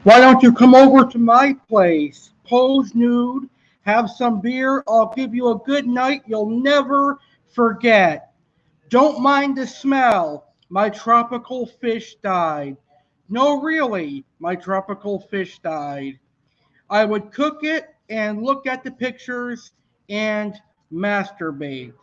Why don't you come over to my place, pose nude, have some beer, I'll give you a good night you'll never forget. Don't mind the smell, my tropical fish died. No, really, my tropical fish died. I would cook it and look at the pictures and masturbate.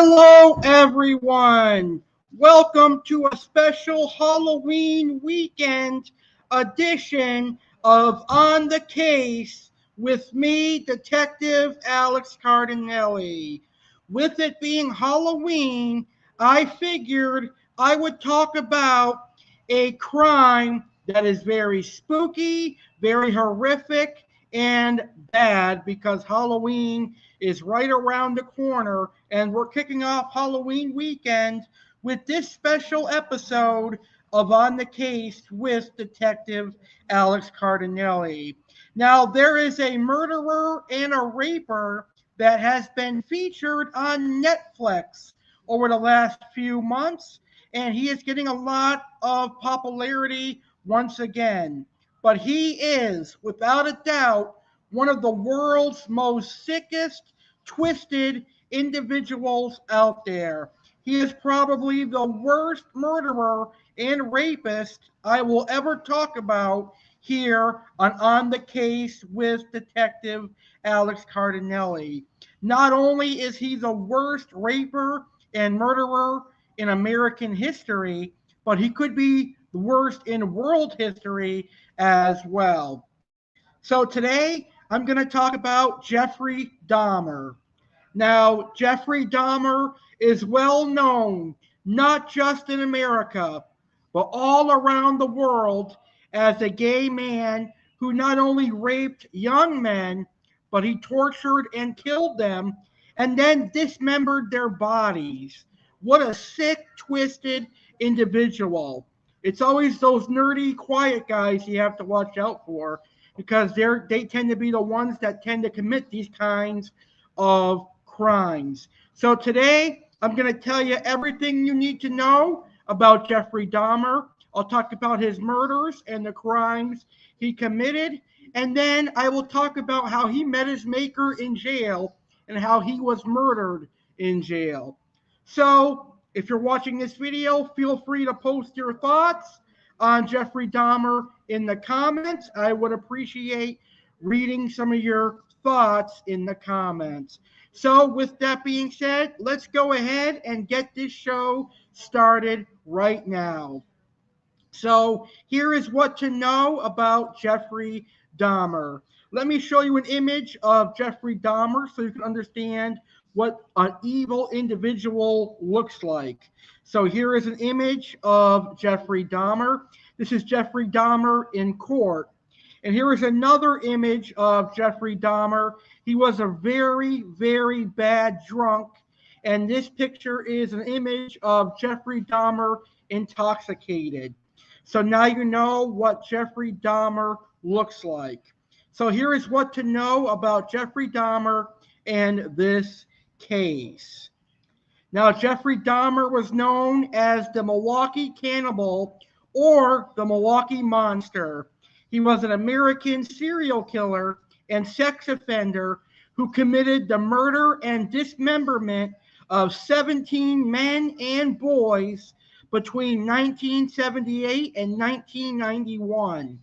Hello, everyone. Welcome to a special Halloween weekend edition of On the Case with me, Detective Alex Cardinale. With it being Halloween, I figured I would talk about a crime that is very spooky, very horrific, and bad because Halloween is right around the corner, and we're kicking off Halloween weekend with this special episode of On the Case with Detective Alex Cardinale. Now, there is a murderer and a raper that has been featured on Netflix over the last few months, and he is getting a lot of popularity once again. But he is, without a doubt, one of the world's most sickest, twisted individuals out there. He is probably the worst murderer and rapist I will ever talk about here on the Case with Detective Alex Cardinale. Not only is he the worst raper and murderer in American history, but he could be the worst in world history as well. So today I'm going to talk about Jeffery Dahmer. Now, Jeffrey Dahmer is well known, not just in America, but all around the world as a gay man who not only raped young men, but he tortured and killed them and then dismembered their bodies. What a sick, twisted individual. It's always those nerdy, quiet guys you have to watch out for because they tend to be the ones that tend to commit these kinds of crimes. So today, I'm going to tell you everything you need to know about Jeffrey Dahmer. I'll talk about his murders and the crimes he committed. And then I will talk about how he met his maker in jail and how he was murdered in jail. So if you're watching this video, feel free to post your thoughts on Jeffrey Dahmer in the comments. I would appreciate reading some of your thoughts in the comments. So with that being said, let's go ahead and get this show started right now. So here is what to know about Jeffrey Dahmer. Let me show you an image of Jeffrey Dahmer so you can understand what an evil individual looks like. So here is an image of Jeffrey Dahmer. This is Jeffrey Dahmer in court. And here is another image of Jeffrey Dahmer. He was a very, very bad drunk. And this picture is an image of Jeffrey Dahmer intoxicated. So now you know what Jeffrey Dahmer looks like. So here is what to know about Jeffrey Dahmer and this case. Now, Jeffrey Dahmer was known as the Milwaukee Cannibal or the Milwaukee Monster. He was an American serial killer and sex offender who committed the murder and dismemberment of 17 men and boys between 1978 and 1991.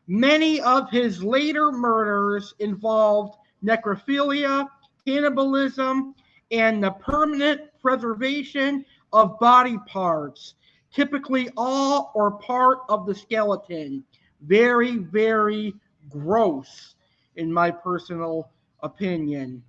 Many of his later murders involved necrophilia, cannibalism, and the permanent preservation of body parts, typically all or part of the skeleton. Very, very gross, in my personal opinion.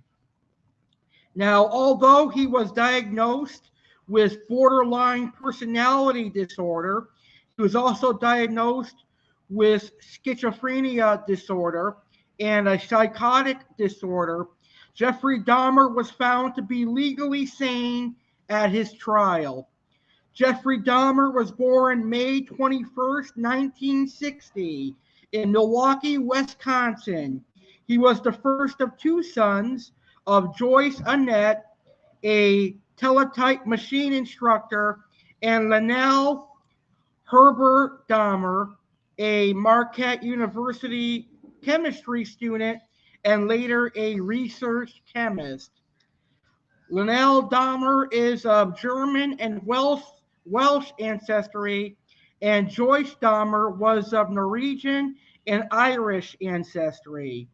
Now, although he was diagnosed with borderline personality disorder, he was also diagnosed with schizophrenia disorder and a psychotic disorder. Jeffrey Dahmer was found to be legally sane at his trial. Jeffrey Dahmer was born May 21st, 1960 in Milwaukee, Wisconsin. He was the first of two sons of Joyce Annette, a teletype machine instructor, and Linnell Herbert Dahmer, a Marquette University chemistry student and later a research chemist. Linnell Dahmer is of German and Welsh ancestry, and Joyce Dahmer was of Norwegian and Irish ancestry.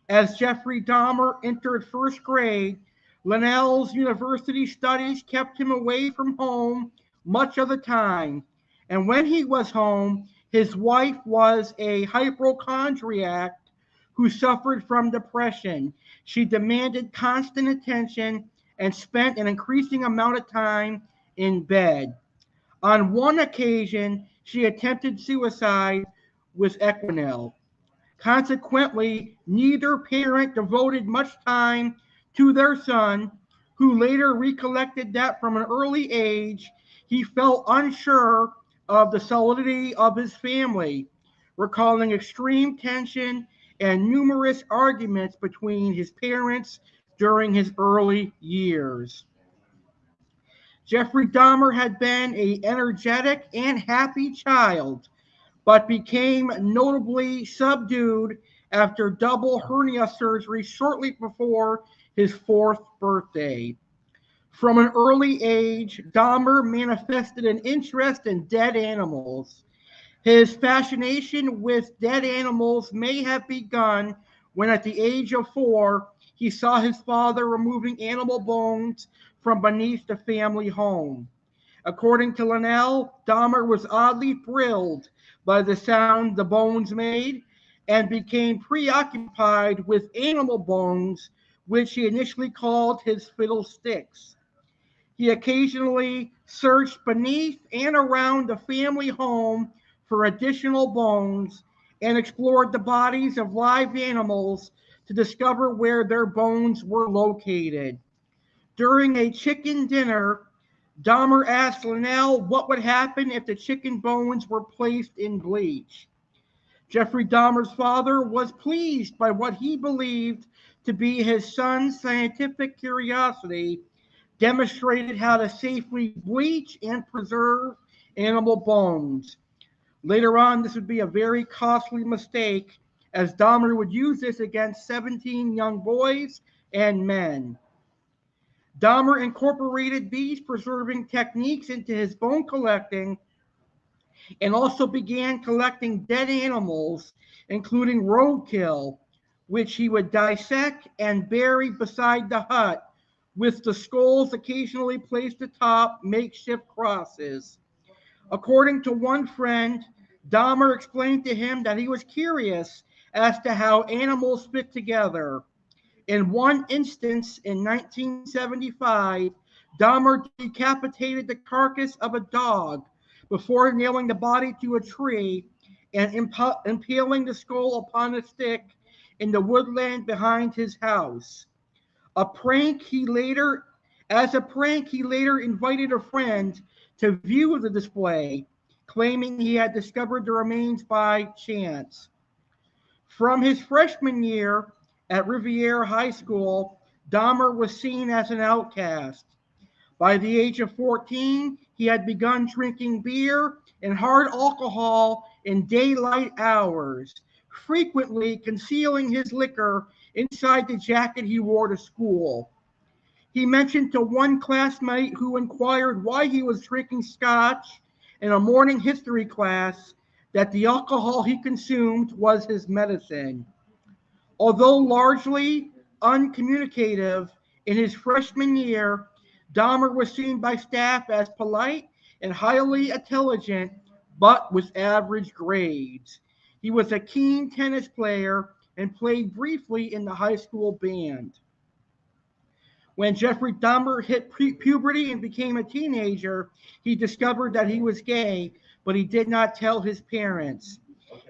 As Jeffrey Dahmer entered first grade, Linnell's university studies kept him away from home much of the time. And when he was home, his wife was a hypochondriac who suffered from depression. She demanded constant attention and spent an increasing amount of time in bed. On one occasion, she attempted suicide with Equinel. Consequently, neither parent devoted much time to their son, who later recollected that from an early age, he felt unsure of the solidity of his family, recalling extreme tension and numerous arguments between his parents during his early years. Jeffrey Dahmer had been an energetic and happy child, but became notably subdued after double hernia surgery shortly before his 4th birthday. From an early age, Dahmer manifested an interest in dead animals. His fascination with dead animals may have begun when, at the age of 4, he saw his father removing animal bones from beneath the family home. According to Linnell, Dahmer was oddly thrilled by the sound the bones made and became preoccupied with animal bones, which he initially called his fiddlesticks. He occasionally searched beneath and around the family home for additional bones and explored the bodies of live animals to discover where their bones were located. During a chicken dinner, Dahmer asked Linnell what would happen if the chicken bones were placed in bleach. Jeffrey Dahmer's father was pleased by what he believed to be his son's scientific curiosity, demonstrated how to safely bleach and preserve animal bones. Later on, this would be a very costly mistake, as Dahmer would use this against 17 young boys and men. Dahmer incorporated these preserving techniques into his bone collecting and also began collecting dead animals, including roadkill, which he would dissect and bury beside the hut, with the skulls occasionally placed atop makeshift crosses. According to one friend, Dahmer explained to him that he was curious as to how animals fit together. In one instance, in 1975, Dahmer decapitated the carcass of a dog before nailing the body to a tree and impaling the skull upon a stick in the woodland behind his house. As a prank, he later invited a friend to view the display, claiming he had discovered the remains by chance. From his freshman year at Riviera High School, Dahmer was seen as an outcast. By the age of 14, he had begun drinking beer and hard alcohol in daylight hours, frequently concealing his liquor inside the jacket he wore to school. He mentioned to one classmate who inquired why he was drinking scotch in a morning history class that the alcohol he consumed was his medicine. Although largely uncommunicative in his freshman year, Dahmer was seen by staff as polite and highly intelligent, but with average grades. He was a keen tennis player and played briefly in the high school band. When Jeffrey Dahmer hit puberty and became a teenager, he discovered that he was gay, but he did not tell his parents.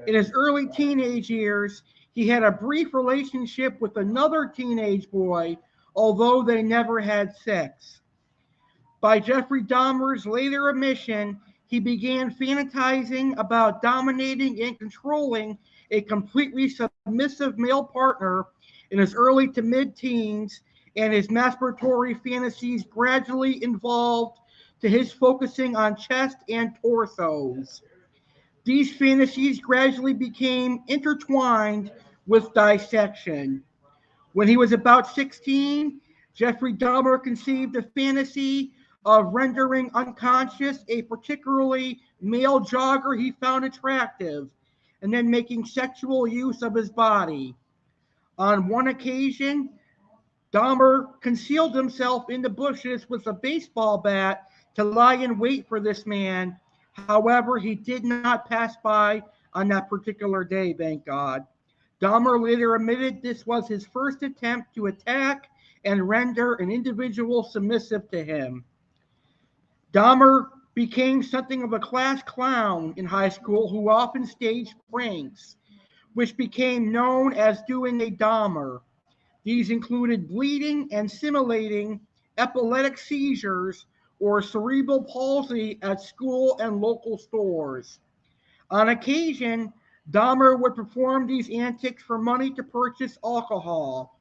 In his early teenage years, he had a brief relationship with another teenage boy, although they never had sex. By Jeffrey Dahmer's later admission, he began fantasizing about dominating and controlling a completely submissive male partner in his early to mid-teens, and his masturbatory fantasies gradually evolved to his focusing on chest and torsos. These fantasies gradually became intertwined with dissection. When he was about 16, Jeffrey Dahmer conceived a fantasy of rendering unconscious a particularly male jogger he found attractive, and then making sexual use of his body. On one occasion, Dahmer concealed himself in the bushes with a baseball bat to lie in wait for this man. However, he did not pass by on that particular day, thank God. Dahmer later admitted this was his first attempt to attack and render an individual submissive to him. Dahmer became something of a class clown in high school who often staged pranks, which became known as doing a Dahmer. These included bleeding and simulating epileptic seizures or cerebral palsy at school and local stores. On occasion, Dahmer would perform these antics for money to purchase alcohol.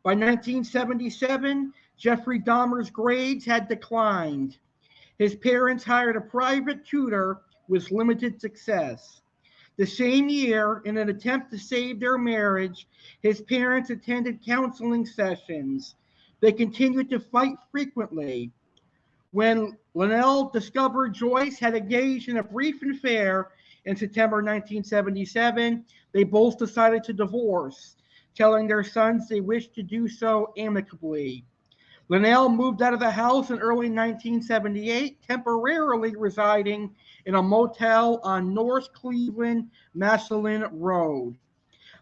By 1977, Jeffrey Dahmer's grades had declined. His parents hired a private tutor with limited success. The same year, in an attempt to save their marriage, his parents attended counseling sessions. They continued to fight frequently. When Linnell discovered Joyce had engaged in a brief affair in September 1977, they both decided to divorce, telling their sons they wished to do so amicably. Linnell moved out of the house in early 1978, temporarily residing in a motel on North Cleveland Massillon Road.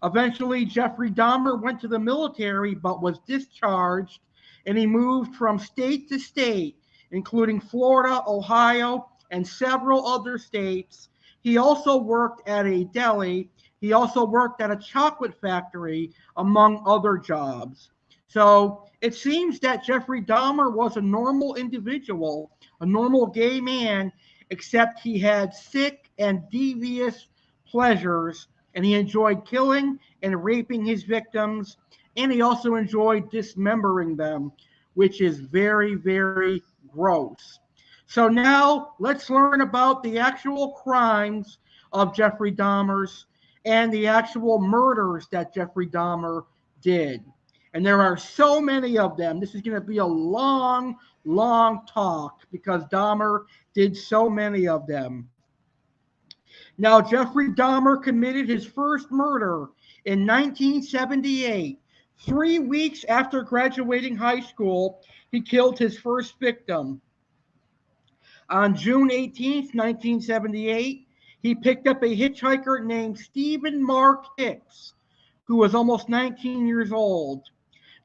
Eventually, Jeffrey Dahmer went to the military but was discharged, and he moved from state to state, including Florida, Ohio, and several other states. He also worked at a deli. He also worked at a chocolate factory, among other jobs. So it seems that Jeffrey Dahmer was a normal individual, a normal gay man, except he had sick and devious pleasures, and he enjoyed killing and raping his victims, and he also enjoyed dismembering them, which is very, very gross. So now let's learn about the actual crimes of Jeffrey Dahmer's and the actual murders that Jeffrey Dahmer did. And there are so many of them. This is going to be a long, long talk because Dahmer did so many of them. Now, Jeffrey Dahmer committed his first murder in 1978. 3 weeks after graduating high school, he killed his first victim. On June 18th, 1978, he picked up a hitchhiker named Stephen Mark Hicks, who was almost 19 years old.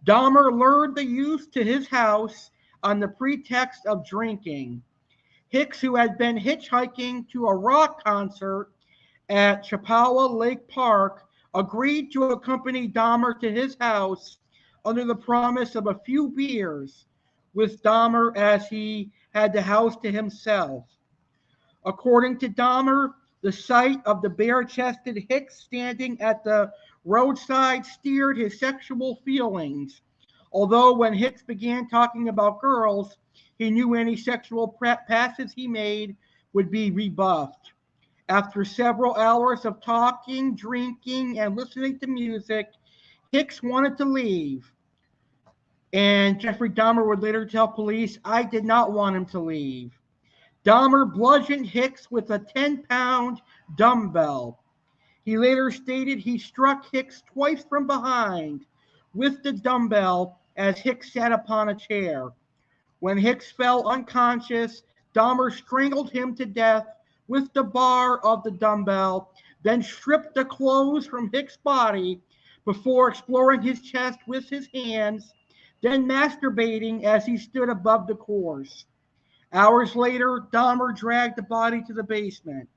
Dahmer lured the youth to his house on the pretext of drinking. Hicks, who had been hitchhiking to a rock concert at Chapala Lake Park, agreed to accompany Dahmer to his house under the promise of a few beers with Dahmer, as he had the house to himself. According to Dahmer, the sight of the bare-chested Hicks standing at the roadside steered his sexual feelings, although when Hicks began talking about girls, he knew any sexual passes he made would be rebuffed. After several hours of talking, drinking, and listening to music, Hicks wanted to leave. And Jeffrey Dahmer would later tell police, "I did not want him to leave." Dahmer bludgeoned Hicks with a 10-pound dumbbell. He later stated he struck Hicks twice from behind with the dumbbell as Hicks sat upon a chair. When Hicks fell unconscious, Dahmer strangled him to death with the bar of the dumbbell, then stripped the clothes from Hicks' body before exploring his chest with his hands, then masturbating as he stood above the corpse. Hours later, Dahmer dragged the body to the basement.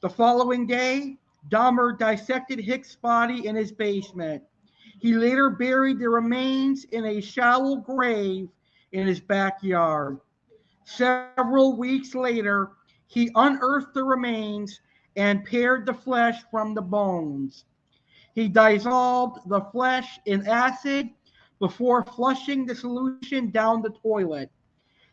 The following day, Dahmer dissected Hicks' body in his basement. He later buried the remains in a shallow grave in his backyard. Several weeks later, he unearthed the remains and pared the flesh from the bones. He dissolved the flesh in acid before flushing the solution down the toilet.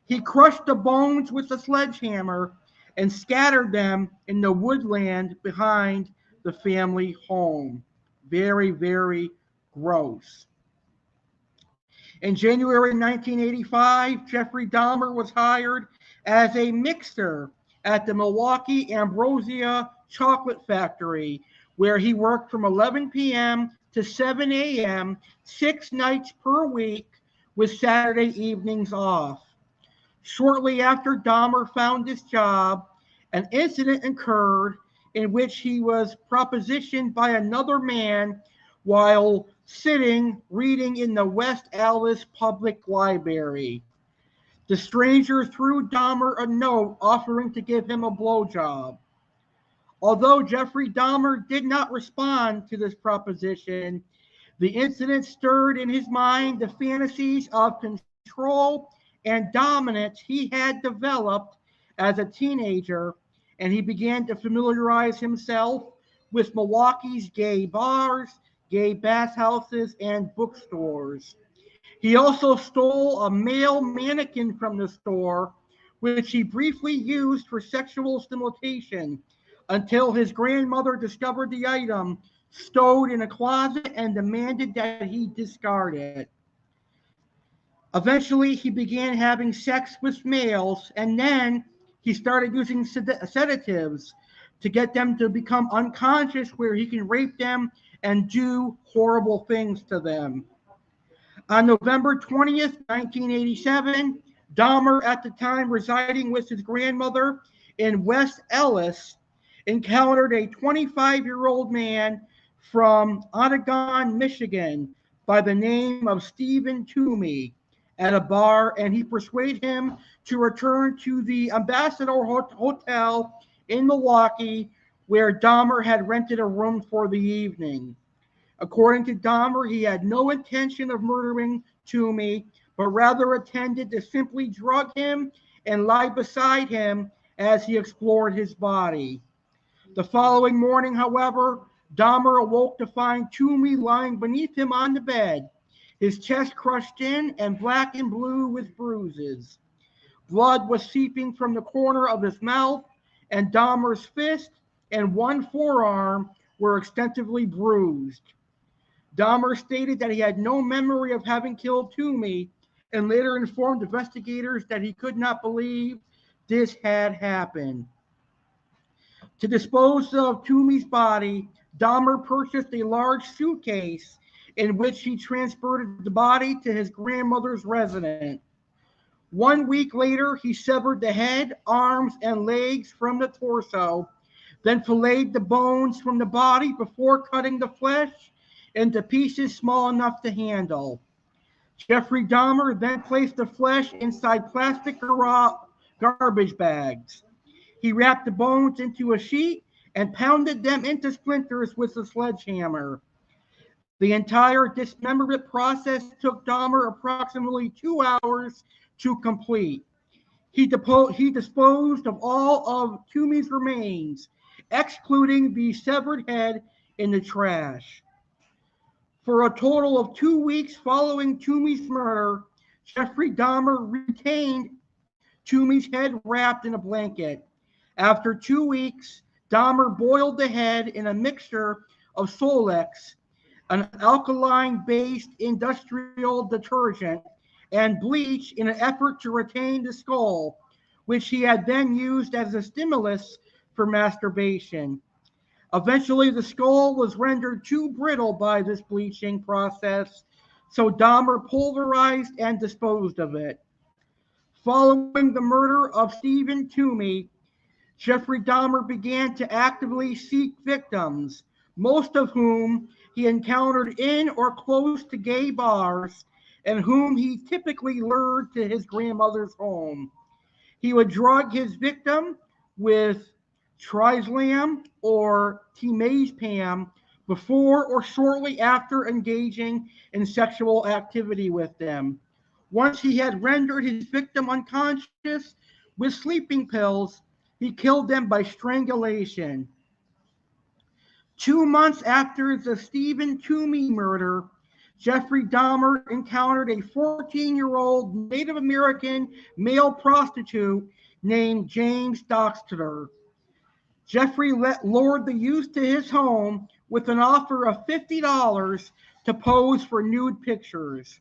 He crushed the bones with a sledgehammer and scattered them in the woodland behind the family home. Very, very gross. In January 1985, Jeffrey Dahmer was hired as a mixer at the Milwaukee Ambrosia Chocolate Factory, where he worked from 11 p.m. to 7 a.m. 6 nights per week with Saturday evenings off. Shortly after Dahmer found this job, an incident occurred in which he was propositioned by another man while sitting reading in the West Allis Public Library. The stranger threw Dahmer a note offering to give him a blowjob. Although Jeffrey Dahmer did not respond to this proposition, the incident stirred in his mind the fantasies of control and dominance he had developed as a teenager, and he began to familiarize himself with Milwaukee's gay bars, gay bathhouses, and bookstores. He also stole a male mannequin from the store, which he briefly used for sexual stimulation until his grandmother discovered the item stowed in a closet and demanded that he discard it. Eventually, he began having sex with males, and then he started using sedatives to get them to become unconscious, where he can rape them and do horrible things to them. On November 20th, 1987, Dahmer, at the time residing with his grandmother in West Ellis, encountered a 25-year-old man from Oregon, Michigan, by the name of Stephen Toomey at a bar, and he persuaded him to return to the Ambassador Hotel in Milwaukee, where Dahmer had rented a room for the evening. According to Dahmer, he had no intention of murdering Toomey, but rather intended to simply drug him and lie beside him as he explored his body. The following morning, however, Dahmer awoke to find Toomey lying beneath him on the bed, his chest crushed in and black and blue with bruises. Blood was seeping from the corner of his mouth, and Dahmer's fist and one forearm were extensively bruised. Dahmer stated that he had no memory of having killed Toomey, and later informed investigators that he could not believe this had happened. To dispose of Toomey's body, Dahmer purchased a large suitcase in which he transported the body to his grandmother's residence. 1 week later, he severed the head, arms, and legs from the torso then filleted the bones from the body before cutting the flesh into pieces small enough to handle. Jeffrey Dahmer then placed the flesh inside plastic garbage bags. He wrapped the bones into a sheet and pounded them into splinters with a sledgehammer. The entire dismemberment process took Dahmer approximately 2 hours to complete. He disposed of all of Toomey's remains, excluding the severed head, in the trash. For a total of 2 weeks following Toomey's murder, Jeffrey Dahmer retained Toomey's head wrapped in a blanket. After 2 weeks, Dahmer boiled the head in a mixture of Solex, an alkaline-based industrial detergent, and bleach in an effort to retain the skull, which he had then used as a stimulus for masturbation. Eventually, the skull was rendered too brittle by this bleaching process, so Dahmer pulverized and disposed of it. Following the murder of Stephen Toomey, Jeffrey Dahmer began to actively seek victims, most of whom he encountered in or close to gay bars, and whom he typically lured to his grandmother's home. He would drug his victim with trislam or temazepam before or shortly after engaging in sexual activity with them. Once he had rendered his victim unconscious with sleeping pills, he killed them by strangulation. 2 months after the Stephen Toomey murder, Jeffrey Dahmer encountered a 14-year-old Native American male prostitute named James Doxter. Jeffrey lured the youth to his home with an offer of $50 to pose for nude pictures.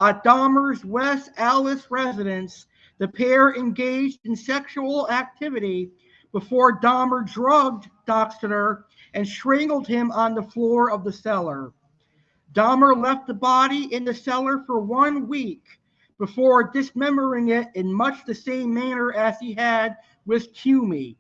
At Dahmer's West Allis residence, the pair engaged in sexual activity before Dahmer drugged Doxter and strangled him on the floor of the cellar. Dahmer left the body in the cellar for 1 week before dismembering it in much the same manner as he had with Toomey.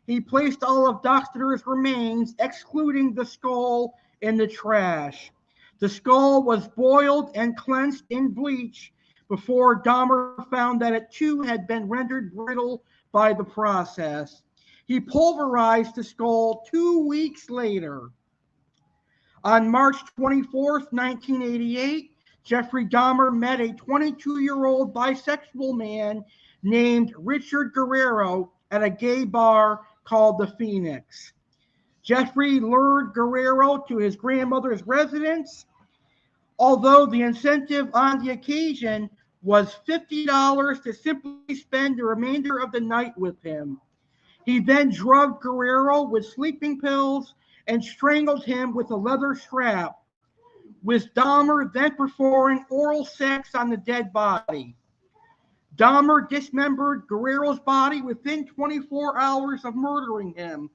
He placed all of Doxter's remains, excluding the skull, in the trash. The skull was boiled and cleansed in bleach before Dahmer found that it too had been rendered brittle by the process. He pulverized the skull 2 weeks later. On March 24, 1988, Jeffrey Dahmer met a 22-year-old bisexual man named Richard Guerrero at a gay bar called the Phoenix. Jeffrey lured Guerrero to his grandmother's residence, although the incentive on the occasion was $50 to simply spend the remainder of the night with him. He then drugged Guerrero with sleeping pills and strangled him with a leather strap, with Dahmer then performing oral sex on the dead body. Dahmer dismembered Guerrero's body within 24 hours of murdering him,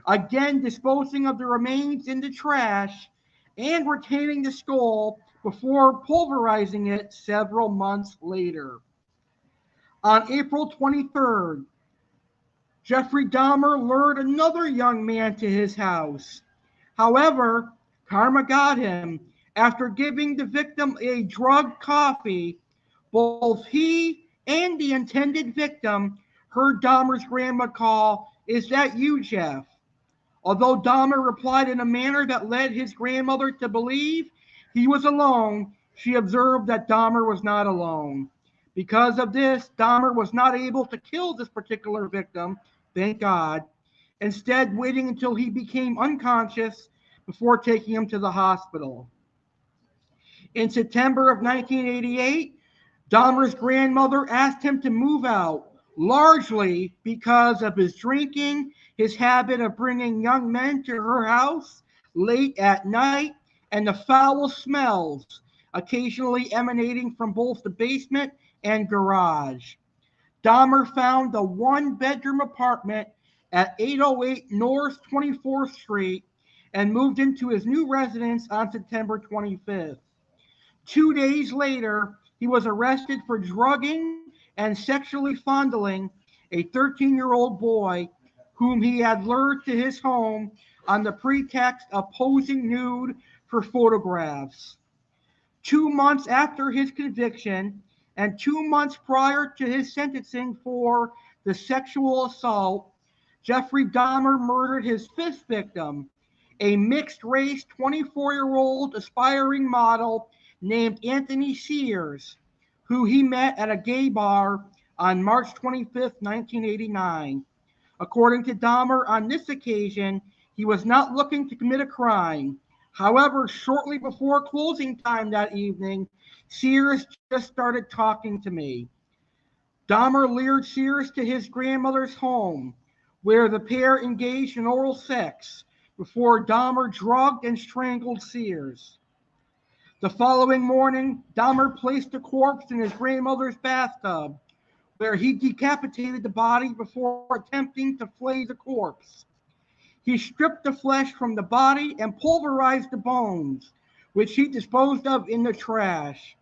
again disposing of the remains in the trash and retaining the skull before pulverizing it several months later. On April 23rd, Jeffrey Dahmer lured another young man to his house. However, karma got him. After giving the victim a drugged coffee, both he and the intended victim heard Dahmer's grandma call, "Is that you, Jeff?" Although Dahmer replied in a manner that led his grandmother to believe he was alone, she observed that Dahmer was not alone. Because of this, Dahmer was not able to kill this particular victim, thank God, instead waiting until he became unconscious before taking him to the hospital. In September of 1988, Dahmer's grandmother asked him to move out, largely because of his drinking, his habit of bringing young men to her house late at night, and the foul smells occasionally emanating from both the basement and garage. Dahmer found a one-bedroom apartment at 808 North 24th Street and moved into his new residence on September 25th. 2 days later, he was arrested for drugging and sexually fondling a 13-year-old boy whom he had lured to his home on the pretext of posing nude for photographs. 2 months after his conviction and 2 months prior to his sentencing for the sexual assault, Jeffrey Dahmer murdered his fifth victim, a mixed-race 24-year-old aspiring model named Anthony Sears, who he met at a gay bar on March 25, 1989. According to Dahmer, on this occasion, he was not looking to commit a crime. However, shortly before closing time that evening, Sears just started talking to me. Dahmer lured Sears to his grandmother's home, where the pair engaged in oral sex before Dahmer drugged and strangled Sears. The following morning, Dahmer placed the corpse in his grandmother's bathtub, where he decapitated the body before attempting to flay the corpse. He stripped the flesh from the body and pulverized the bones, which he disposed of in the trash.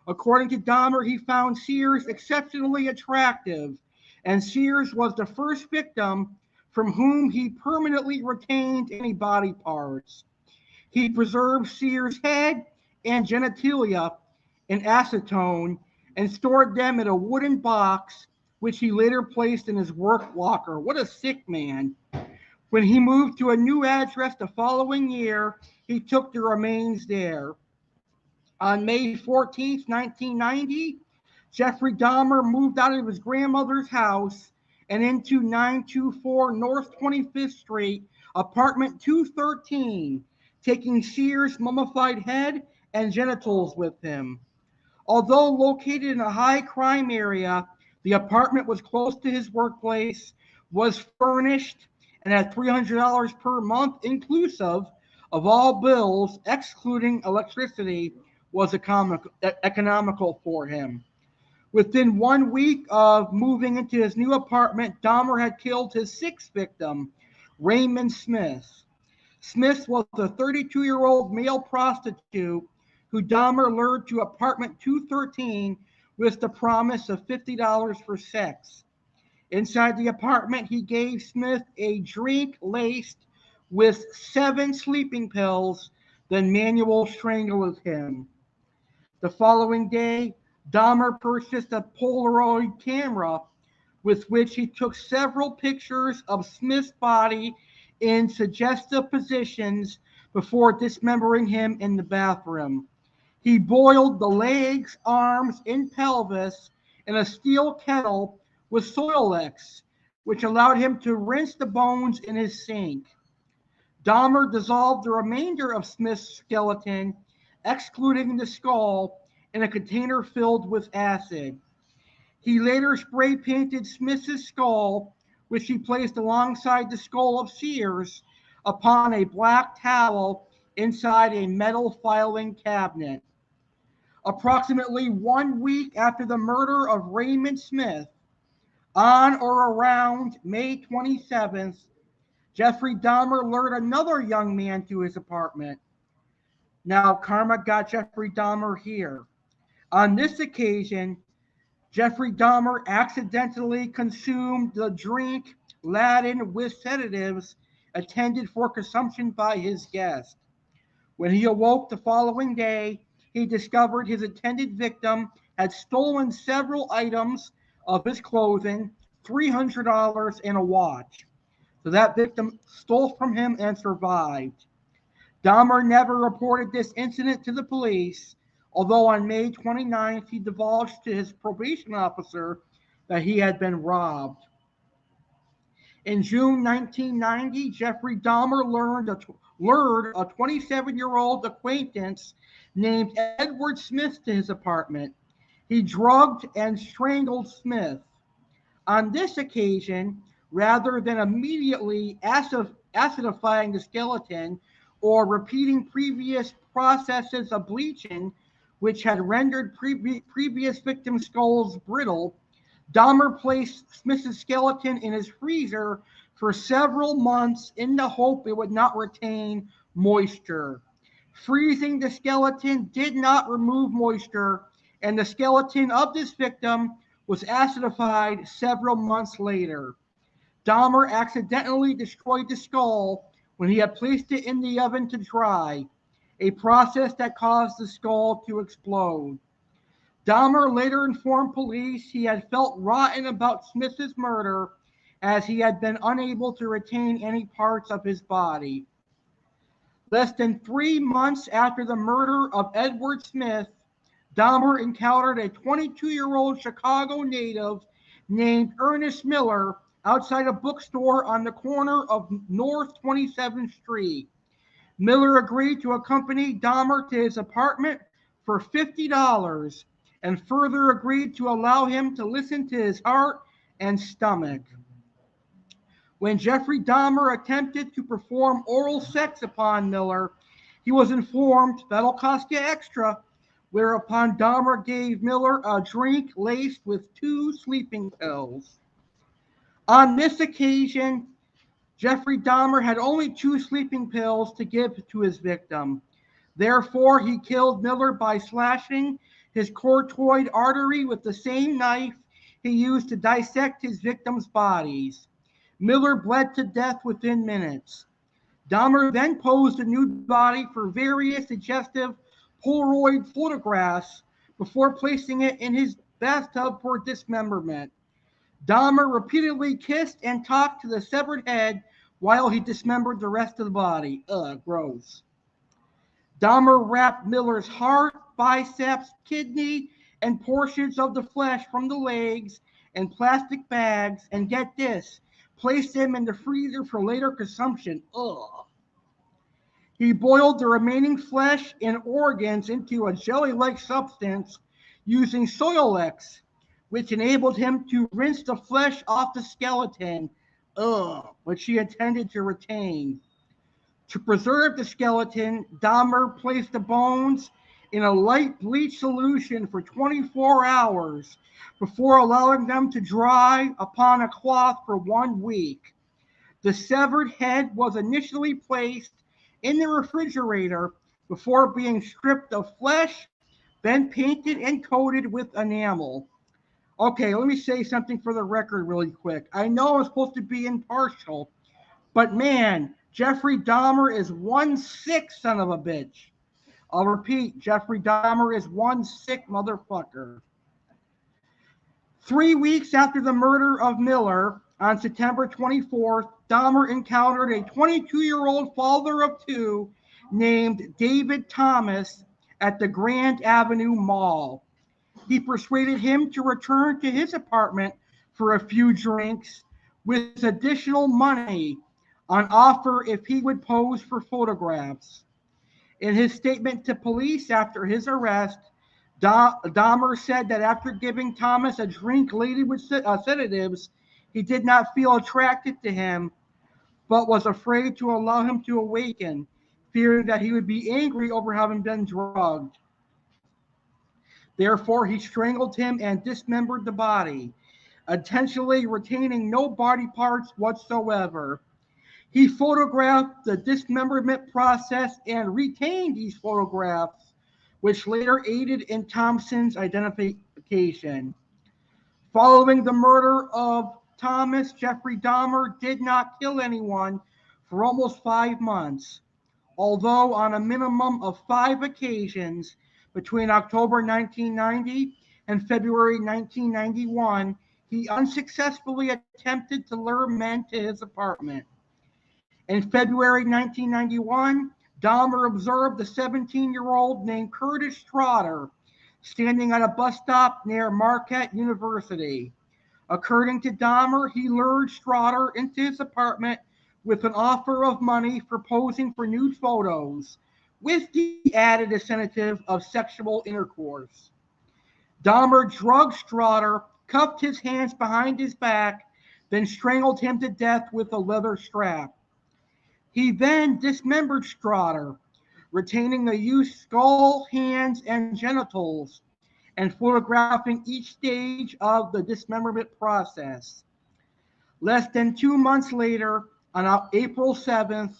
According to Dahmer, he found Sears exceptionally attractive, and Sears was the first victim from whom he permanently retained any body parts. He preserved Sears' head and genitalia in acetone and stored them in a wooden box, which he later placed in his work locker. What a sick man. When he moved to a new address the following year, he took the remains there. On May 14, 1990, Jeffrey Dahmer moved out of his grandmother's house and into 924 North 25th Street, apartment 213, taking Sears' mummified head and genitals with him. Although located in a high crime area, the apartment was close to his workplace, was furnished, and at $300 per month inclusive of all bills, excluding electricity, was economical for him. Within 1 week of moving into his new apartment, Dahmer had killed his sixth victim, Raymond Smith. Smith was a 32-year-old male prostitute who Dahmer lured to apartment 213 with the promise of $50 for sex. Inside the apartment, he gave Smith a drink laced with 7 sleeping pills, then manual strangled him. The following day, Dahmer purchased a Polaroid camera with which he took several pictures of Smith's body in suggestive positions before dismembering him in the bathroom. He boiled the legs, arms, and pelvis in a steel kettle with Soilex, which allowed him to rinse the bones in his sink. Dahmer dissolved the remainder of Smith's skeleton, excluding the skull, in a container filled with acid. He later spray painted Smith's skull, which he placed alongside the skull of Sears, upon a black towel inside a metal filing cabinet. Approximately 1 week after the murder of Raymond Smith, on or around May 27th, Jeffrey Dahmer lured another young man to his apartment. Now, karma got Jeffrey Dahmer here. On this occasion, Jeffrey Dahmer accidentally consumed the drink laden with sedatives intended for consumption by his guest. When he awoke the following day, he discovered his intended victim had stolen several items of his clothing, $300, and a watch. So that victim stole from him and survived. Dahmer never reported this incident to the police, although on May 29th, he divulged to his probation officer that he had been robbed. In June 1990, Jeffrey Dahmer lured a 27-year-old acquaintance named Edward Smith to his apartment. He drugged and strangled Smith. On this occasion, rather than immediately acidifying the skeleton or repeating previous processes of bleaching, which had rendered previous victim skulls brittle, Dahmer placed Smith's skeleton in his freezer for several months in the hope it would not retain moisture. Freezing the skeleton did not remove moisture, and the skeleton of this victim was acidified several months later. Dahmer accidentally destroyed the skull when he had placed it in the oven to dry, a process that caused the skull to explode. Dahmer later informed police he had felt rotten about Smith's murder as he had been unable to retain any parts of his body. Less than 3 months after the murder of Edward Smith, Dahmer encountered a 22-year-old Chicago native named Ernest Miller outside a bookstore on the corner of North 27th Street. Miller agreed to accompany Dahmer to his apartment for $50 and further agreed to allow him to listen to his heart and stomach. When Jeffrey Dahmer attempted to perform oral sex upon Miller, he was informed that'll cost you extra, whereupon Dahmer gave Miller a drink laced with 2 sleeping pills. On this occasion, Jeffrey Dahmer had only 2 sleeping pills to give to his victim. Therefore, he killed Miller by slashing his carotid artery with the same knife he used to dissect his victims' bodies. Miller bled to death within minutes. Dahmer then posed a nude body for various suggestive Polaroid photographs before placing it in his bathtub for dismemberment. Dahmer repeatedly kissed and talked to the severed head while he dismembered the rest of the body. Ugh, gross. Dahmer wrapped Miller's heart, biceps, kidney, and portions of the flesh from the legs in plastic bags, and get this, placed them in the freezer for later consumption. Ugh. He boiled the remaining flesh and organs into a jelly-like substance using Soilex, which enabled him to rinse the flesh off the skeleton, which he intended to retain. To preserve the skeleton, Dahmer placed the bones in a light bleach solution for 24 hours before allowing them to dry upon a cloth for 1 week. The severed head was initially placed in the refrigerator before being stripped of flesh, then painted and coated with enamel. Okay, let me say something for the record really quick. I know I'm supposed to be impartial, but man, Jeffrey Dahmer is one sick son of a bitch. I'll repeat, Jeffrey Dahmer is one sick motherfucker. 3 weeks after the murder of Miller, on September 24th, Dahmer encountered a 22-year-old father of 2 named David Thomas at the Grand Avenue Mall. He persuaded him to return to his apartment for a few drinks with additional money on offer if he would pose for photographs. In his statement to police after his arrest, Dahmer said that after giving Thomas a drink loaded with sedatives, he did not feel attracted to him, but was afraid to allow him to awaken, fearing that he would be angry over having been drugged. Therefore, he strangled him and dismembered the body, intentionally retaining no body parts whatsoever. He photographed the dismemberment process and retained these photographs, which later aided in Thompson's identification. Following the murder of Thomas, Jeffrey Dahmer did not kill anyone for almost 5 months, although on a minimum of 5 occasions between October 1990 and February 1991, he unsuccessfully attempted to lure men to his apartment. In February 1991, Dahmer observed a 17-year-old named Curtis Strotter standing at a bus stop near Marquette University. According to Dahmer, he lured Strotter into his apartment with an offer of money for posing for nude photos, with the added incentive of sexual intercourse. Dahmer drugged Strotter, cuffed his hands behind his back, then strangled him to death with a leather strap. He then dismembered Strotter, retaining the used skull, hands, and genitals, and photographing each stage of the dismemberment process. Less than 2 months later, on April 7th,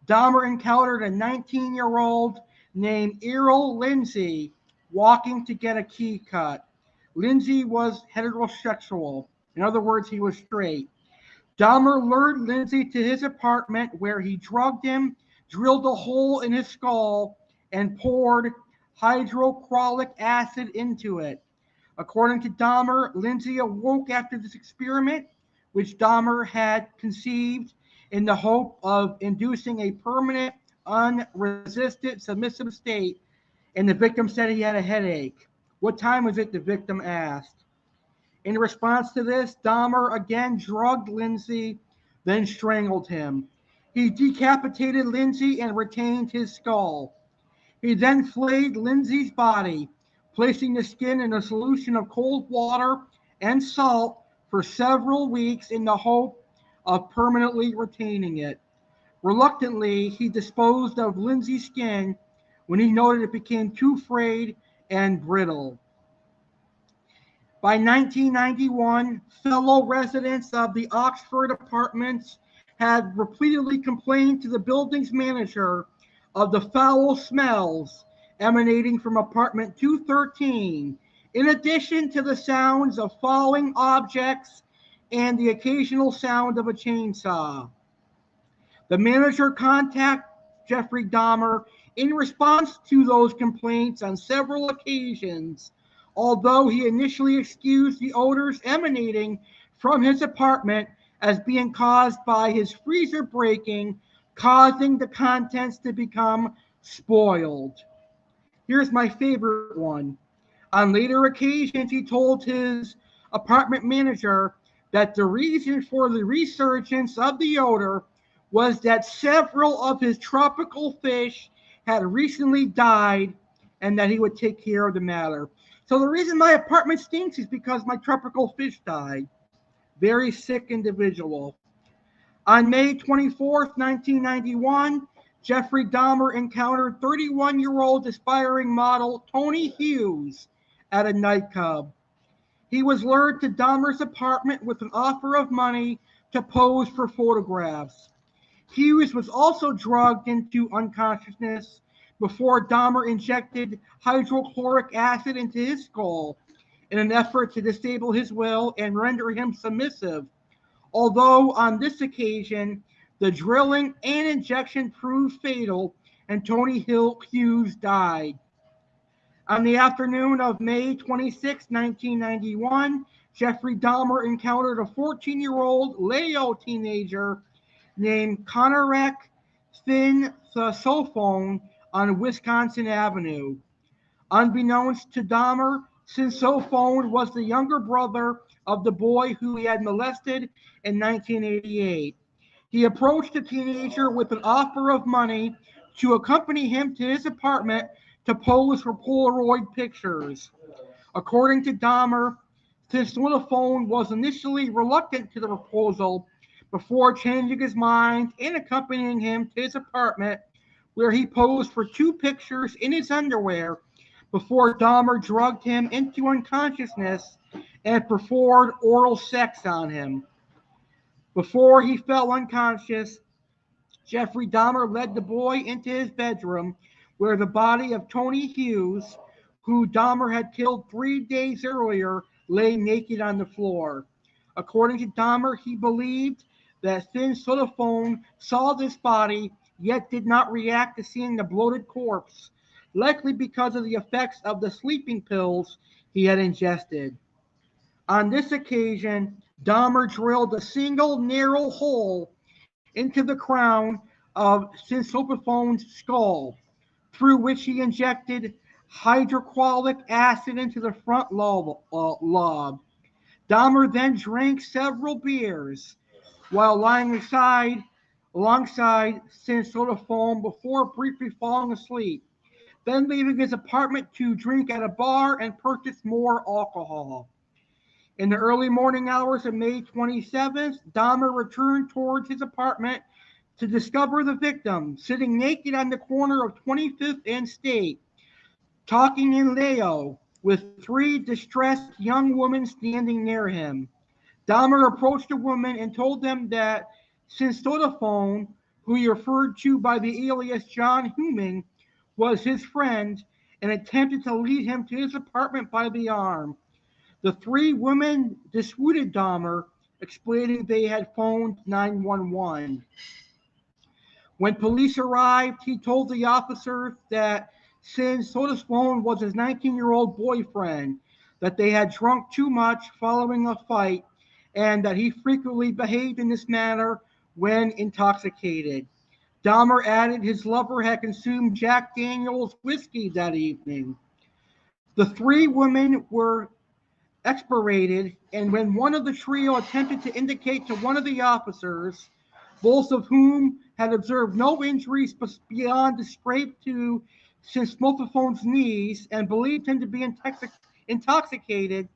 Dahmer encountered a 19-year-old named Errol Lindsay walking to get a key cut. Lindsay was heterosexual. In other words, he was straight. Dahmer lured Lindsay to his apartment where he drugged him, drilled a hole in his skull, and poured hydrochloric acid into it. According to Dahmer, Lindsay awoke after this experiment, which Dahmer had conceived in the hope of inducing a permanent, unresisted, submissive state, and the victim said he had a headache. What time was it? The victim asked. In response to this, Dahmer again drugged Lindsay, then strangled him. He decapitated Lindsay and retained his skull. He then flayed Lindsay's body, placing the skin in a solution of cold water and salt for several weeks in the hope of permanently retaining it. Reluctantly, he disposed of Lindsay's skin when he noted it became too frayed and brittle. By 1991, fellow residents of the Oxford apartments had repeatedly complained to the building's manager of the foul smells emanating from apartment 213, in addition to the sounds of falling objects and the occasional sound of a chainsaw. The manager contacted Jeffrey Dahmer in response to those complaints on several occasions, although he initially excused the odors emanating from his apartment as being caused by his freezer breaking, causing the contents to become spoiled. Here's my favorite one. On later occasions, he told his apartment manager that the reason for the resurgence of the odor was that several of his tropical fish had recently died and that he would take care of the matter. So the reason my apartment stinks is because my tropical fish died. Very sick individual. On May 24th, 1991, Jeffrey Dahmer encountered 31-year-old aspiring model Tony Hughes at a nightclub. He was lured to Dahmer's apartment with an offer of money to pose for photographs. Hughes was also drugged into unconsciousness before Dahmer injected hydrochloric acid into his skull in an effort to disable his will and render him submissive. Although on this occasion, the drilling and injection proved fatal and Tony Hughes died. On the afternoon of May 26, 1991, Jeffrey Dahmer encountered a 14-year-old Leo teenager named Conrad Synsophone on Wisconsin Avenue. Unbeknownst to Dahmer, Synsophone was the younger brother of the boy who he had molested in 1988. He approached the teenager with an offer of money to accompany him to his apartment to pose for Polaroid pictures. According to Dahmer, Synsophone was initially reluctant to the proposal before changing his mind and accompanying him to his apartment, where he posed for 2 pictures in his underwear before Dahmer drugged him into unconsciousness and performed oral sex on him. Before he fell unconscious, Jeffrey Dahmer led the boy into his bedroom, where the body of Tony Hughes, who Dahmer had killed 3 days earlier, lay naked on the floor. According to Dahmer, he believed that Synsophone saw this body, yet did not react to seeing the bloated corpse, likely because of the effects of the sleeping pills he had ingested. On this occasion, Dahmer drilled a single narrow hole into the crown of Synsophone's skull, through which he injected hydrochloric acid into the front lobe. Dahmer then drank several beers while lying alongside Synsophone before briefly falling asleep, then leaving his apartment to drink at a bar and purchase more alcohol. In the early morning hours of May 27th, Dahmer returned towards his apartment to discover the victim sitting naked on the corner of 25th and State, talking in Leo, with 3 distressed young women standing near him. Dahmer approached the women and told them that Synsophone, who he referred to by the alias John Human, was his friend, and attempted to lead him to his apartment by the arm. The 3 women dissuaded Dahmer, explaining they had phoned 911. When police arrived, he told the officers that since Soda's phone was his 19-year-old boyfriend, that they had drunk too much following a fight, and that he frequently behaved in this manner when intoxicated. Dahmer added his lover had consumed Jack Daniels whiskey that evening. The three women were expirated, and when one of the trio attempted to indicate to one of the officers, both of whom had observed no injuries beyond the scrape to Smophone's knees and believed him to be intoxicated,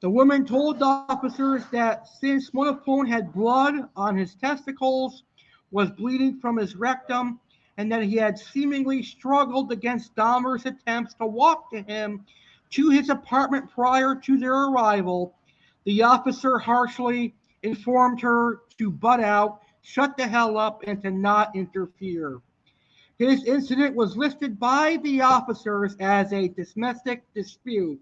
the woman told the officers that since Smophophone had blood on his testicles, was bleeding from his rectum, and that he had seemingly struggled against Dahmer's attempts to walk to him to his apartment prior to their arrival, the officer harshly informed her to butt out, shut the hell up, and to not interfere. His incident was listed by the officers as a domestic dispute,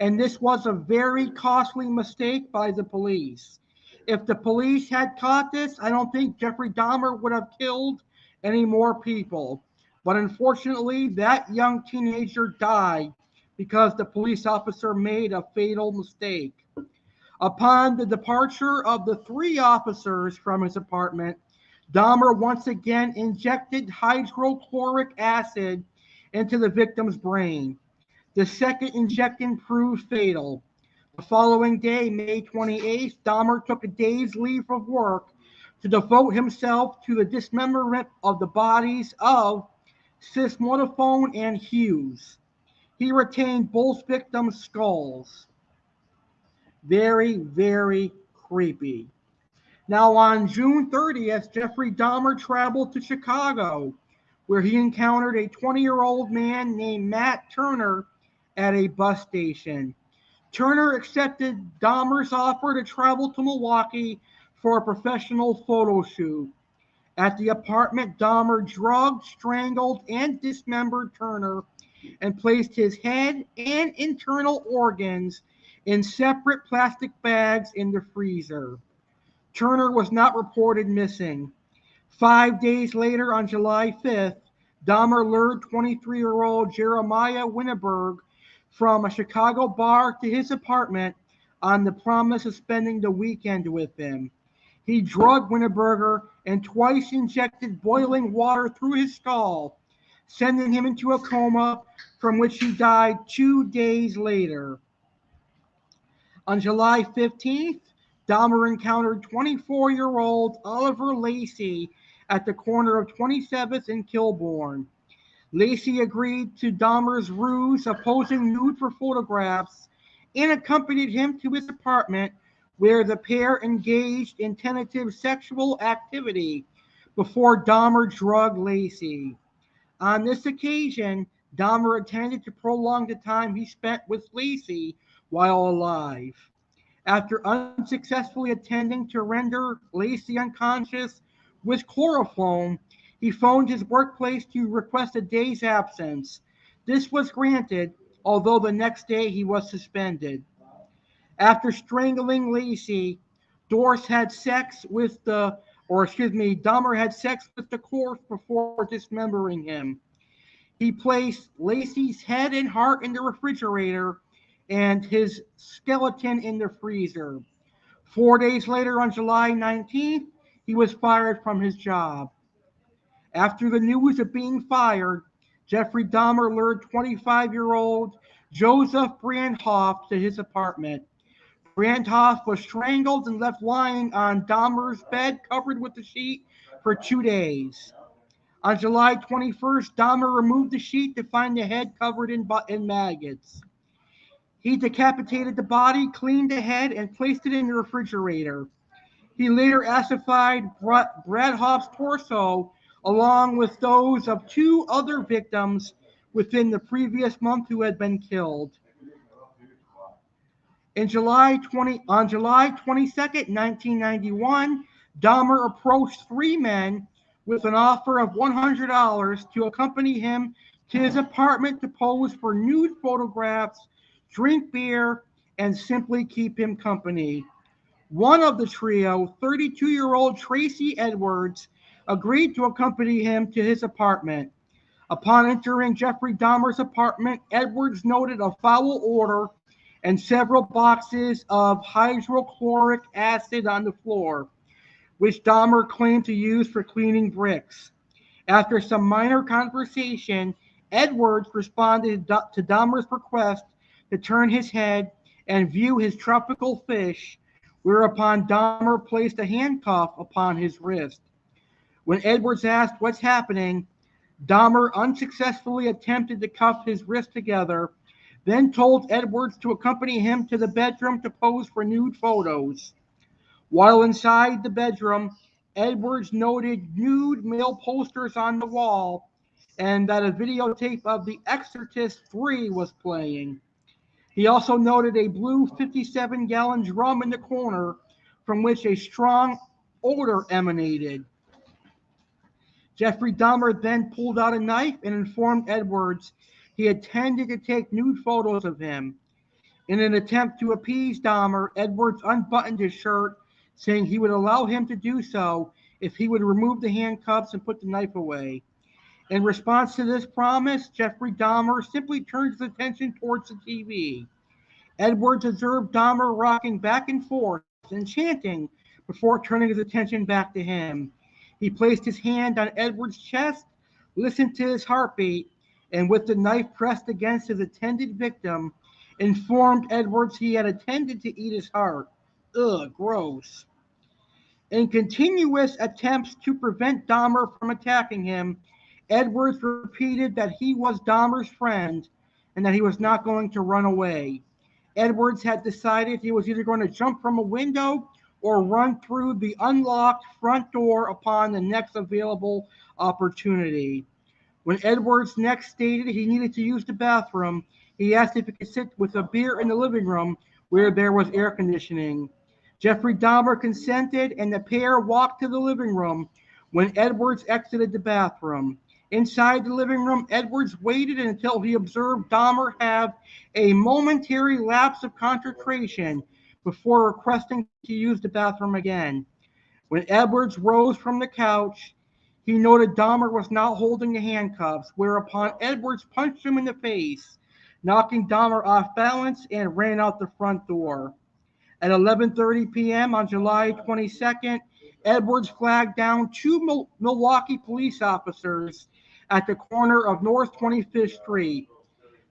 and this was a very costly mistake by the police. If the police had caught this, I don't think Jeffrey Dahmer would have killed any more people. But unfortunately, that young teenager died because the police officer made a fatal mistake. Upon the departure of the three officers from his apartment, Dahmer once again injected hydrochloric acid into the victim's brain. The second injection proved fatal. The following day, May 28th, Dahmer took a day's leave of work to devote himself to the dismemberment of the bodies of Smophophone and Hughes. He retained both victims' skulls. Very, very creepy. Now, on June 30th, Jeffrey Dahmer traveled to Chicago, where he encountered a 20-year-old man named Matt Turner at a bus station. Turner accepted Dahmer's offer to travel to Milwaukee for a professional photo shoot. At the apartment, Dahmer drugged, strangled, and dismembered Turner and placed his head and internal organs in separate plastic bags in the freezer. Turner was not reported missing. 5 days later, on July 5th, Dahmer lured 23-year-old Jeremiah Winneberg from a Chicago bar to his apartment on the promise of spending the weekend with him. He drugged Winneberger and twice injected boiling water through his skull, sending him into a coma from which he died 2 days later. On July 15th, Dahmer encountered 24-year-old Oliver Lacey at the corner of 27th and Kilbourne. Lacey agreed to Dahmer's ruse of posing nude for photographs and accompanied him to his apartment, where the pair engaged in tentative sexual activity before Dahmer drugged Lacey. On this occasion, Dahmer intended to prolong the time he spent with Lacey while alive. After unsuccessfully attempting to render Lacey unconscious with chloroform, he phoned his workplace to request a day's absence. This was granted, although the next day he was suspended. After strangling Lacey, Dahmer had sex with the corpse before dismembering him. He placed Lacey's head and heart in the refrigerator and his skeleton in the freezer. 4 days later, on July 19th, he was fired from his job. After the news of being fired, Jeffrey Dahmer lured 25-year-old Joseph Brandhoff to his apartment. Brandhoff was strangled and left lying on Dahmer's bed covered with a sheet for 2 days. On July 21st, Dahmer removed the sheet to find the head covered in maggots. He decapitated the body, cleaned the head, and placed it in the refrigerator. He later acidified Brandhoff's torso along with those of 2 other victims within the previous month who had been killed. On July 22nd, 1991, Dahmer approached 3 men with an offer of $100 to accompany him to his apartment to pose for nude photographs, drink beer, and simply keep him company. One of the trio, 32-year-old Tracy Edwards, agreed to accompany him to his apartment. Upon entering Jeffrey Dahmer's apartment, Edwards noted a foul odor and several boxes of hydrochloric acid on the floor, which Dahmer claimed to use for cleaning bricks. After some minor conversation, Edwards responded to Dahmer's request to turn his head and view his tropical fish, whereupon Dahmer placed a handcuff upon his wrist. When Edwards asked what's happening, Dahmer unsuccessfully attempted to cuff his wrists together, then told Edwards to accompany him to the bedroom to pose for nude photos. While inside the bedroom, Edwards noted nude male posters on the wall and that a videotape of The Exorcist 3 was playing. He also noted a blue 57-gallon drum in the corner from which a strong odor emanated. Jeffrey Dahmer then pulled out a knife and informed Edwards he intended to take nude photos of him. In an attempt to appease Dahmer, Edwards unbuttoned his shirt, saying he would allow him to do so if he would remove the handcuffs and put the knife away. In response to this promise, Jeffrey Dahmer simply turned his attention towards the TV. Edwards observed Dahmer rocking back and forth and chanting before turning his attention back to him. He placed his hand on Edwards' chest, listened to his heartbeat, and with the knife pressed against his intended victim, informed Edwards he had intended to eat his heart. Ugh, gross. In continuous attempts to prevent Dahmer from attacking him, Edwards repeated that he was Dahmer's friend and that he was not going to run away. Edwards had decided he was either going to jump from a window or run through the unlocked front door upon the next available opportunity. When Edwards next stated he needed to use the bathroom, he asked if he could sit with a beer in the living room where there was air conditioning. Jeffrey Dahmer consented, and the pair walked to the living room when Edwards exited the bathroom. Inside the living room, Edwards waited until he observed Dahmer have a momentary lapse of concentration before requesting to use the bathroom again. When Edwards rose from the couch, he noted Dahmer was not holding the handcuffs, whereupon Edwards punched him in the face, knocking Dahmer off balance and ran out the front door. At 11:30 p.m. on July 22nd, Edwards flagged down two Milwaukee police officers at the corner of North 25th Street.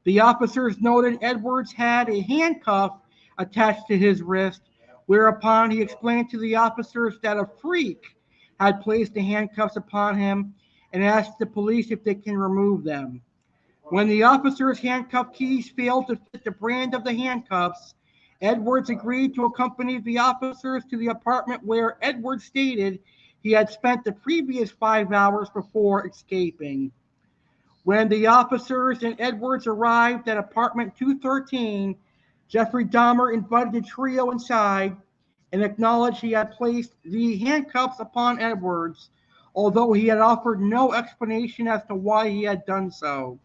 The officers noted Edwards had a handcuff attached to his wrist, whereupon he explained to the officers that a freak had placed the handcuffs upon him and asked the police if they can remove them. When the officers' handcuff keys failed to fit the brand of the handcuffs, Edwards agreed to accompany the officers to the apartment where Edwards stated he had spent the previous 5 hours before escaping. When the officers and Edwards arrived at apartment 213, Jeffrey Dahmer invited the trio inside and acknowledged he had placed the handcuffs upon Edwards, although he had offered no explanation as to why he had done so.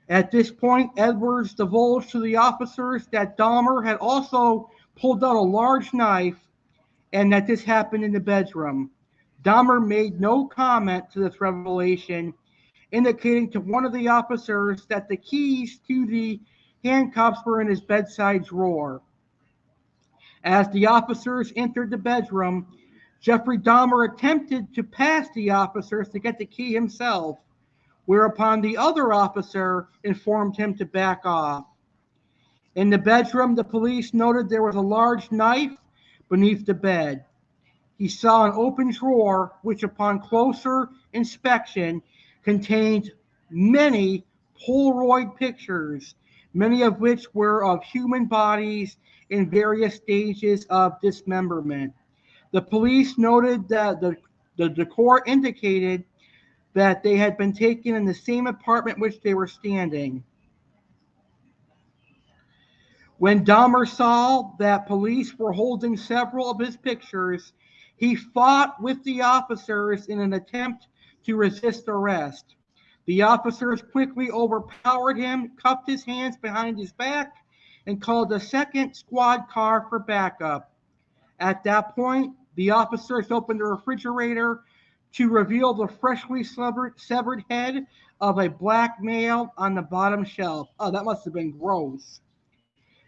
At this point, Edwards divulged to the officers that Dahmer had also pulled out a large knife and that this happened in the bedroom. Dahmer made no comment to this revelation, indicating to one of the officers that the keys to the handcuffs were in his bedside drawer. As the officers entered the bedroom, Jeffrey Dahmer attempted to pass the officers to get the key himself, whereupon the other officer informed him to back off. In the bedroom, the police noted there was a large knife beneath the bed. He saw an open drawer, which upon closer inspection contained many Polaroid pictures, many of which were of human bodies in various stages of dismemberment. The police noted that the decor indicated that they had been taken in the same apartment which they were standing. When Dahmer saw that police were holding several of his pictures, he fought with the officers in an attempt to resist arrest. The officers quickly overpowered him, cuffed his hands behind his back, and called a second squad car for backup. At that point, the officers opened the refrigerator to reveal the freshly severed head of a black male on the bottom shelf. Oh, that must have been gross.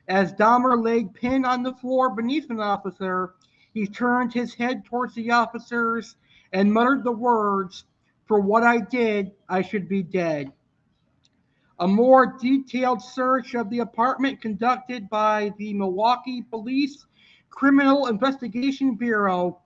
As Dahmer laid pinned on the floor beneath an officer, he turned his head towards the officers and muttered the words, "For what I did, I should be dead." A more detailed search of the apartment conducted by the Milwaukee Police Criminal Investigation Bureau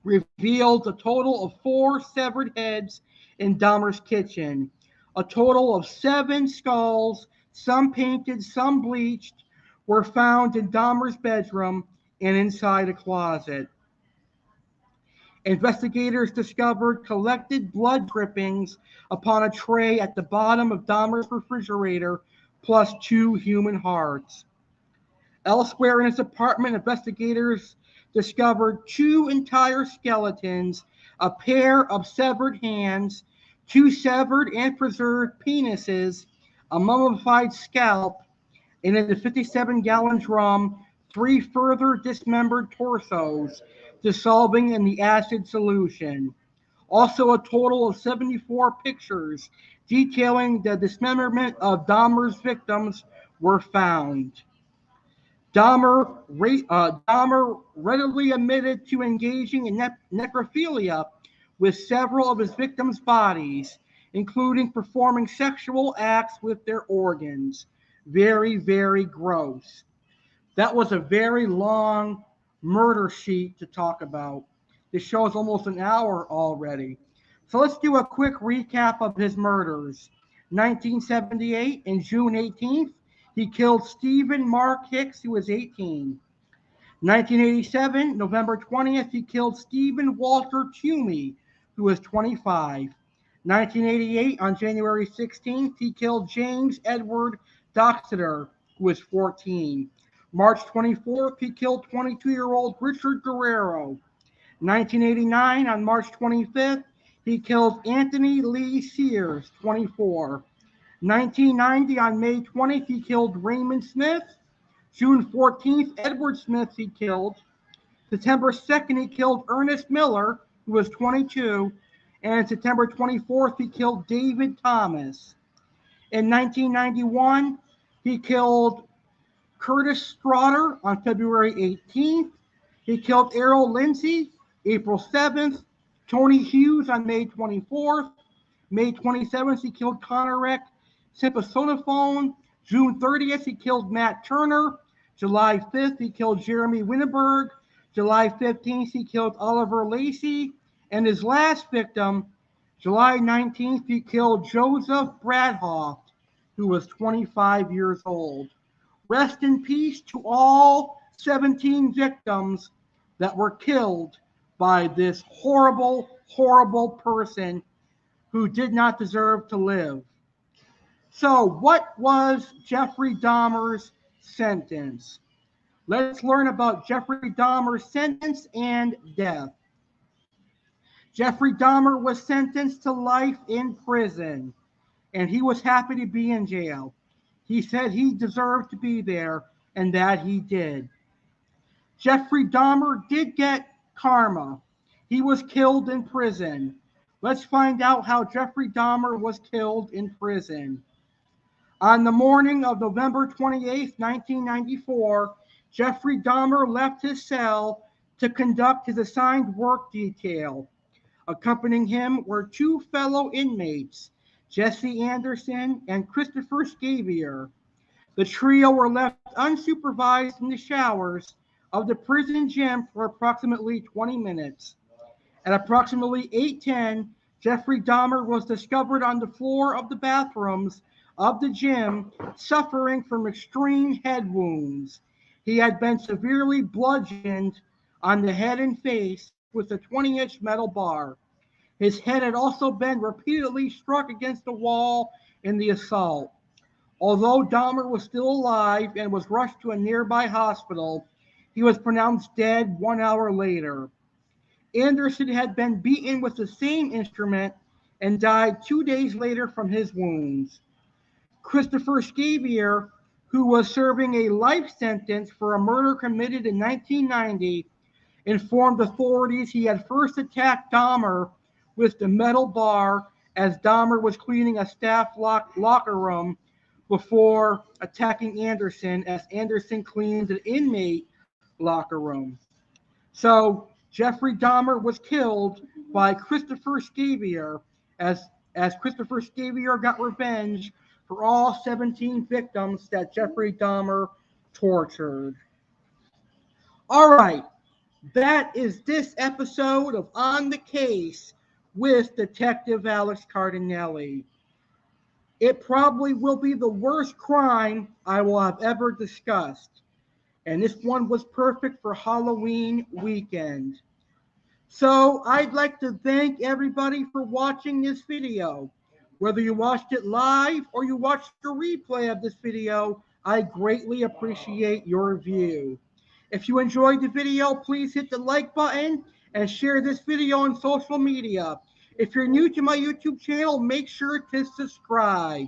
revealed a total of 4 severed heads in Dahmer's kitchen. A total of 7 skulls, some painted, some bleached, were found in Dahmer's bedroom and inside a closet. Investigators discovered collected blood drippings upon a tray at the bottom of Dahmer's refrigerator, plus 2 human hearts. Elsewhere in his apartment, investigators discovered 2 entire skeletons, a pair of severed hands, 2 severed and preserved penises, a mummified scalp, and in the 57-gallon drum, 3 further dismembered torsos dissolving in the acid solution. Also, a total of 74 pictures detailing the dismemberment of Dahmer's victims were found. Dahmer readily admitted to engaging in necrophilia with several of his victims' bodies, including performing sexual acts with their organs. Very, very gross. That was a very long murder sheet to talk about. This show is almost an hour already. So let's do a quick recap of his murders. 1978, in June 18th, he killed Stephen Mark Hicks, who was 18. 1987, November 20th, he killed Stephen Walter Toomey, who was 25. 1988, on January 16th, he killed James Edward Doxeter, who was 14. March 24th, he killed 22-year-old Richard Guerrero. 1989, on March 25th, he killed Anthony Lee Sears, 24. 1990, on May 20th, he killed Raymond Smith. June 14th, Edward Smith he killed. September 2nd, he killed Ernest Miller, who was 22. And September 24th, he killed David Thomas. In 1991, he killed Curtis Straughter on February 18th. He killed Errol Lindsay, April 7th. Tony Hughes on May 24th. May 27th, he killed Conrad Sipasonophone. June 30th, he killed Matt Turner. July 5th, he killed Jeremy Winterberg. July 15th, he killed Oliver Lacey. And his last victim, July 19th, he killed Joseph Bradhoff, who was 25 years old. Rest in peace to all 17 victims that were killed by this horrible, horrible person who did not deserve to live. So, what was Jeffrey Dahmer's sentence? Let's learn about Jeffrey Dahmer's sentence and death. Jeffrey Dahmer was sentenced to life in prison, and he was happy to be in jail. He said he deserved to be there, and that he did. Jeffrey Dahmer did get karma. He was killed in prison. Let's find out how Jeffrey Dahmer was killed in prison. On the morning of November 28, 1994, Jeffrey Dahmer left his cell to conduct his assigned work detail. Accompanying him were 2 fellow inmates, Jesse Anderson and Christopher Scavier. The trio were left unsupervised in the showers of the prison gym for approximately 20 minutes. At approximately 8:10, Jeffrey Dahmer was discovered on the floor of the bathrooms of the gym, suffering from extreme head wounds. He had been severely bludgeoned on the head and face with a 20-inch metal bar. His head had also been repeatedly struck against the wall in the assault. Although Dahmer was still alive and was rushed to a nearby hospital, he was pronounced dead 1 hour later. Anderson had been beaten with the same instrument and died 2 days later from his wounds. Christopher Scavier, who was serving a life sentence for a murder committed in 1990, informed authorities he had first attacked Dahmer with the metal bar as Dahmer was cleaning a staff locker room before attacking Anderson as Anderson cleaned an inmate locker room. So Jeffrey Dahmer was killed by Christopher Scavier as Christopher Scavier got revenge for all 17 victims that Jeffrey Dahmer tortured. All right, that is this episode of On the Case with Detective Alex Cardinale. It probably will be the worst crime I will have ever discussed. And this one was perfect for Halloween weekend. So I'd like to thank everybody for watching this video. Whether you watched it live or you watched a replay of this video, I greatly appreciate your view. If you enjoyed the video, please hit the like button and share this video on social media. If you're new to my YouTube channel, make sure to subscribe.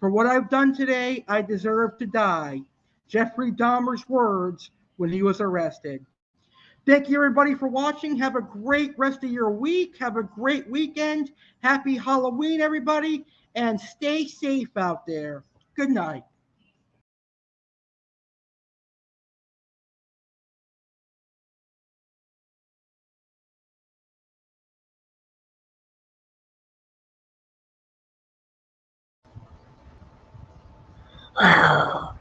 For what I've done today, I deserve to die. Jeffrey Dahmer's words when he was arrested. Thank you, everybody, for watching. Have a great rest of your week. Have a great weekend. Happy Halloween, everybody, and stay safe out there. Good night.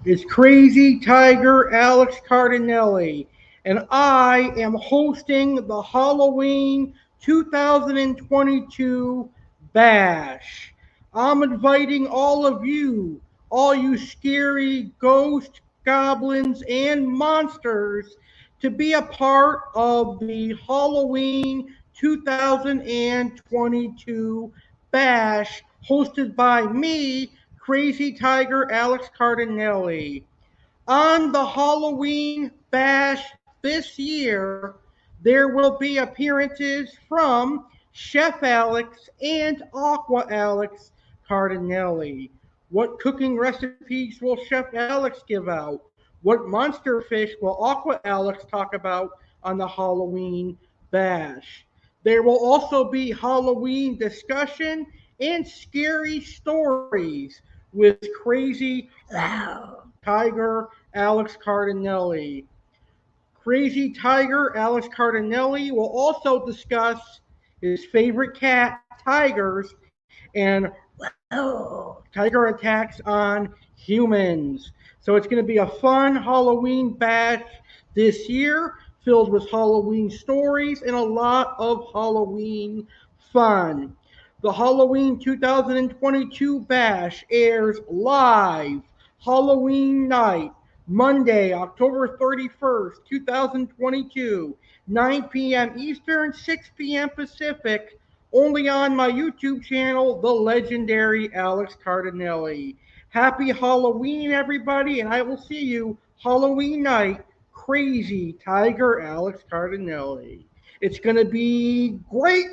It's Crazy Tiger Alex Cardinale, and I am hosting the Halloween 2022 Bash. I'm inviting all you scary ghosts, goblins, and monsters to be a part of the Halloween 2022 Bash hosted by me, Crazy Tiger Alex Cardinale. On the Halloween Bash this year, there will be appearances from Chef Alex and Aqua Alex Cardinale. What cooking recipes will Chef Alex give out? What monster fish will Aqua Alex talk about on the Halloween Bash? There will also be Halloween discussion and scary stories with Crazy Tiger Alex Cardinale. Crazy Tiger Alex Cardinale will also discuss his favorite cat, tigers, and tiger attacks on humans. So it's going to be a fun Halloween bash this year, filled with Halloween stories and a lot of Halloween fun. The Halloween 2022 bash airs live Halloween night, Monday, October 31st, 2022, 9 p.m. Eastern, 6 p.m. Pacific, only on my YouTube channel, The Legendary Alex Cardinale. Happy Halloween, everybody, and I will see you Halloween night, Crazy Tiger Alex Cardinale. It's going to be great.